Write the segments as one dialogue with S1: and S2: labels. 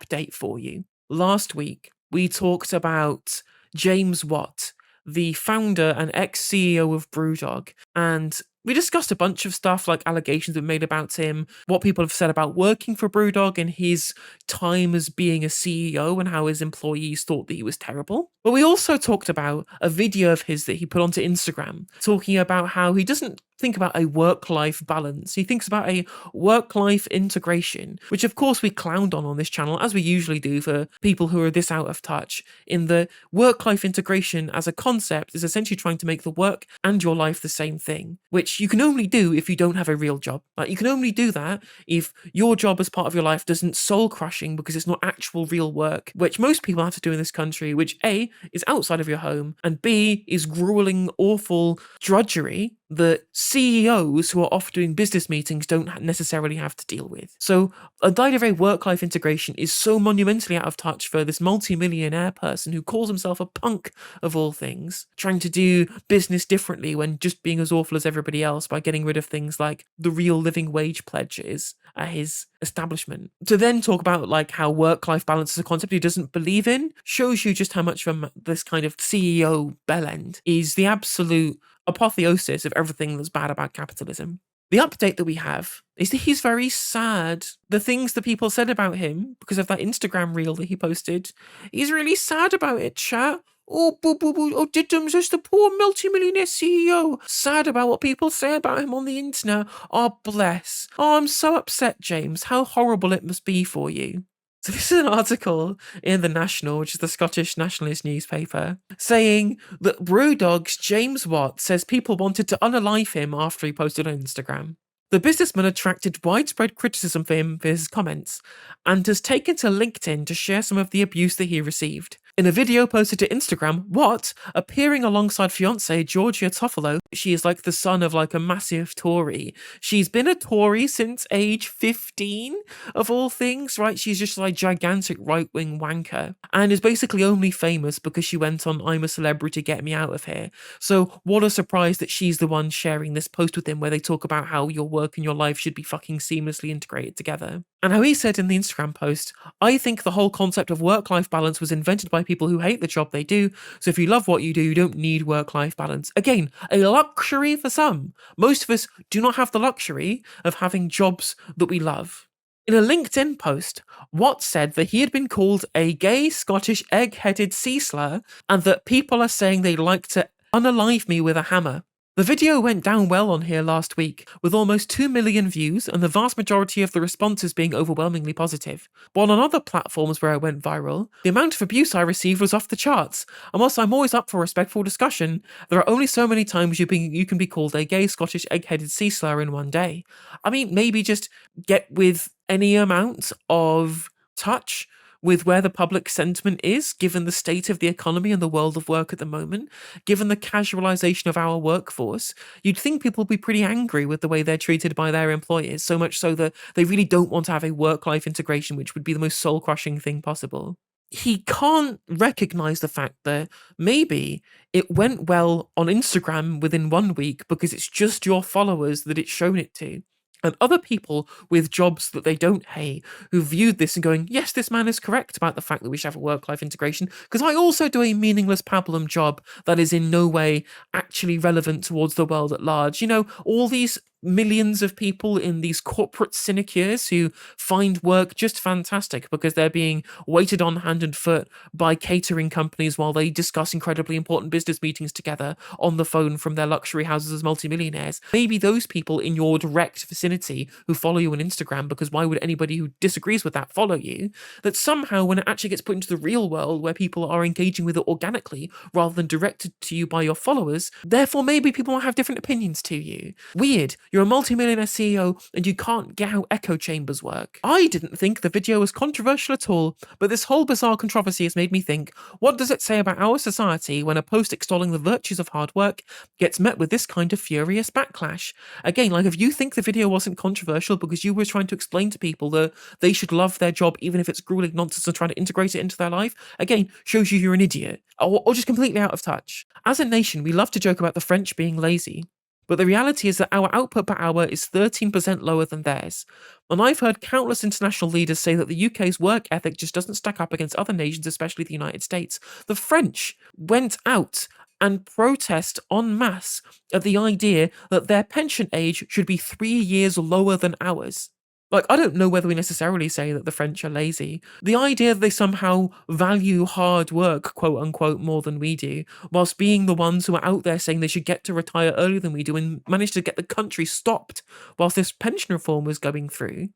S1: update for you. Last week, we talked about James Watt, the founder and ex-CEO of Brewdog, and we discussed a bunch of stuff like allegations that were made about him, what people have said about working for Brewdog and his time as being a CEO and how his employees thought that he was terrible. But we also talked about a video of his that he put onto Instagram talking about how he doesn't think about a work-life balance. He thinks about a work-life integration, which of course we clowned on this channel, as we usually do for people who are this out of touch, in the work-life integration as a concept is essentially trying to make the work and your life the same thing, which you can only do if you don't have a real job. Like, you can only do that if your job as part of your life doesn't soul-crushing because it's not actual real work, which most people have to do in this country, which A, is outside of your home, and B, is grueling, awful drudgery that CEOs who are off doing business meetings don't necessarily have to deal with. So a day-to-day work-life integration is so monumentally out of touch for this multi-millionaire person who calls himself a punk of all things, trying to do business differently when just being as awful as everybody else by getting rid of things like the real living wage pledges at his establishment. To then talk about like how work-life balance is a concept he doesn't believe in shows you just how much of this kind of CEO bellend is the absolute apotheosis of everything that's bad about capitalism. The update that we have is that he's very sad. The things that people said about him because of that Instagram reel that he posted, he's really sad about it, chat. Oh, boo, boo, boo. Oh, Diddums is the poor multimillionaire CEO. Sad about what people say about him on the internet. Oh, bless. Oh, I'm so upset, James. How horrible it must be for you. So this is an article in The National, which is the Scottish nationalist newspaper, saying that Brewdog's James Watt says people wanted to unalive him after he posted on Instagram. The businessman attracted widespread criticism for him for his comments and has taken to LinkedIn to share some of the abuse that he received. In a video posted to Instagram, Watt, appearing alongside fiancée Georgia Toffolo, she is like the son of like a massive Tory. She's been a Tory since age 15, of all things, right? She's just like gigantic right-wing wanker and is basically only famous because she went on I'm a Celebrity, Get Me Out of Here. So what a surprise that she's the one sharing this post with him where they talk about how your work and your life should be fucking seamlessly integrated together. And how he said in the Instagram post, I think the whole concept of work-life balance was invented by people who hate the job they do, so if you love what you do, you don't need work-life balance. Again, a luxury for some. Most of us do not have the luxury of having jobs that we love. In a LinkedIn post, Watt said that he had been called a gay Scottish egg-headed sea slur and that people are saying they'd like to unalive me with a hammer. The video went down well on here last week, with almost 2 million views and the vast majority of the responses being overwhelmingly positive. While on other platforms where it went viral, the amount of abuse I received was off the charts, and whilst I'm always up for respectful discussion, there are only so many times you can be called a gay Scottish egg-headed sea slur in one day. I mean, maybe just get with any amount of touch with where the public sentiment is, given the state of the economy and the world of work at the moment, given the casualisation of our workforce, you'd think people would be pretty angry with the way they're treated by their employers, so much so that they really don't want to have a work-life integration, which would be the most soul-crushing thing possible. He can't recognise the fact that maybe it went well on Instagram within 1 week because it's just your followers that it's shown it to. And other people with jobs that they don't hate who viewed this and going, yes, this man is correct about the fact that we should have a work-life integration because I also do a meaningless pablum job that is in no way actually relevant towards the world at large. You know, all these millions of people in these corporate sinecures who find work just fantastic because they're being waited on hand and foot by catering companies while they discuss incredibly important business meetings together on the phone from their luxury houses as multimillionaires. Maybe those people in your direct vicinity who follow you on Instagram, because why would anybody who disagrees with that follow you, that somehow when it actually gets put into the real world where people are engaging with it organically rather than directed to you by your followers, therefore maybe people will have different opinions to you. Weird. You're a multi-millionaire CEO and you can't get how echo chambers work. I didn't think the video was controversial at all, but this whole bizarre controversy has made me think, what does it say about our society when a post extolling the virtues of hard work gets met with this kind of furious backlash? Again, like if you think the video wasn't controversial because you were trying to explain to people that they should love their job even if it's grueling nonsense and trying to integrate it into their life, again, shows you you're an idiot or just completely out of touch. As a nation, we love to joke about the French being lazy. But the reality is that our output per hour is 13% lower than theirs. And I've heard countless international leaders say that the UK's work ethic just doesn't stack up against other nations, especially the United States. The French went out and protest en masse at the idea that their pension age should be 3 years lower than ours. Like, I don't know whether we necessarily say that the French are lazy. The idea that they somehow value hard work, quote unquote, more than we do, whilst being the ones who are out there saying they should get to retire earlier than we do and manage to get the country stopped whilst this pension reform was going through,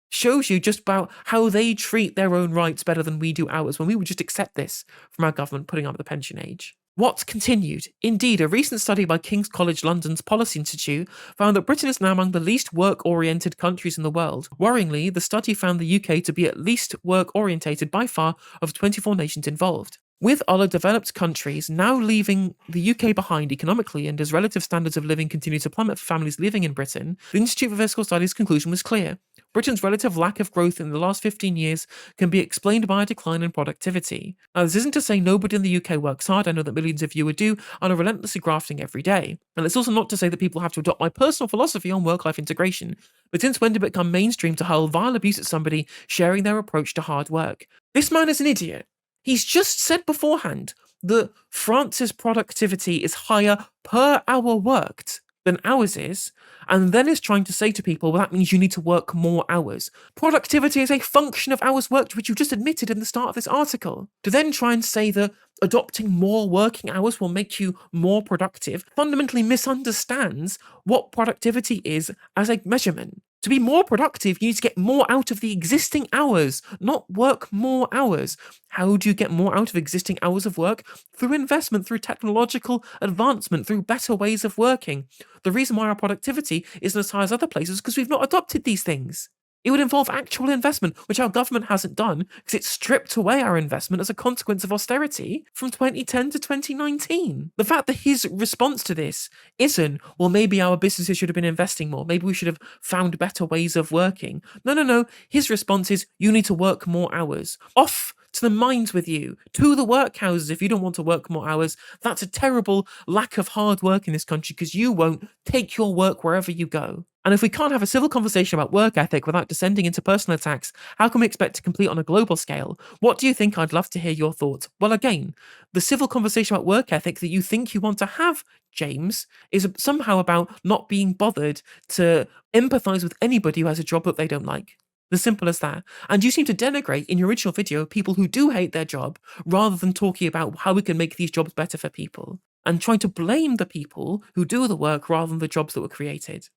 S1: shows you just about how they treat their own rights better than we do ours, when we would just accept this from our government putting up the pension age. What continued? Indeed, a recent study by King's College London's Policy Institute found that Britain is now among the least work-oriented countries in the world. Worryingly, the study found the UK to be at least work-orientated by far of 24 nations involved. With other developed countries now leaving the UK behind economically, and as relative standards of living continue to plummet for families living in Britain, the Institute for Fiscal Studies' conclusion was clear. Britain's relative lack of growth in the last 15 years can be explained by a decline in productivity. Now, this isn't to say nobody in the UK works hard. I know that millions of you would do and are relentlessly grafting every day. And it's also not to say that people have to adopt my personal philosophy on work-life integration. But since when did it become mainstream to hurl vile abuse at somebody sharing their approach to hard work? This man is an idiot. He's just said beforehand that France's productivity is higher per hour worked than ours is, and then is trying to say to people, well, that means you need to work more hours. Productivity is a function of hours worked, which you just admitted in the start of this article. To then try and say that adopting more working hours will make you more productive fundamentally misunderstands what productivity is as a measurement. To be more productive, you need to get more out of the existing hours, not work more hours. How do you get more out of existing hours of work? Through investment, through technological advancement, through better ways of working. The reason why our productivity isn't as high as other places is because we've not adopted these things. It would involve actual investment, which our government hasn't done because it stripped away our investment as a consequence of austerity from 2010 to 2019. The fact that his response to this isn't, well, maybe our businesses should have been investing more, maybe we should have found better ways of working. No. His response is, you need to work more hours. Off to the mines with you, to the workhouses if you don't want to work more hours. That's a terrible lack of hard work in this country because you won't take your work wherever you go. And if we can't have a civil conversation about work ethic without descending into personal attacks, how can we expect to complete on a global scale? What do you think? I'd love to hear your thoughts. Well, again, the civil conversation about work ethic that you think you want to have, James, is somehow about not being bothered to empathise with anybody who has a job that they don't like. As simple as that. And you seem to denigrate in your original video people who do hate their job rather than talking about how we can make these jobs better for people, and trying to blame the people who do the work rather than the jobs that were created.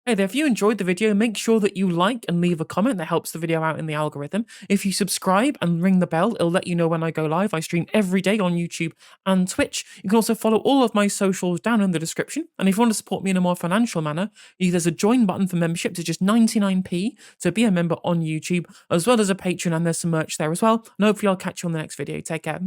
S1: Hey there, if you enjoyed the video, make sure that you like and leave a comment. That helps the video out in the algorithm. If you subscribe and ring the bell, it'll let you know when I go live. I stream every day on YouTube and Twitch. You can also follow all of my socials down in the description. And if you want to support me in a more financial manner, there's a join button for membership. It's just 99p to be a member on YouTube, as well as a Patreon, and there's some merch there as well. And hopefully I'll catch you on the next video. Take care.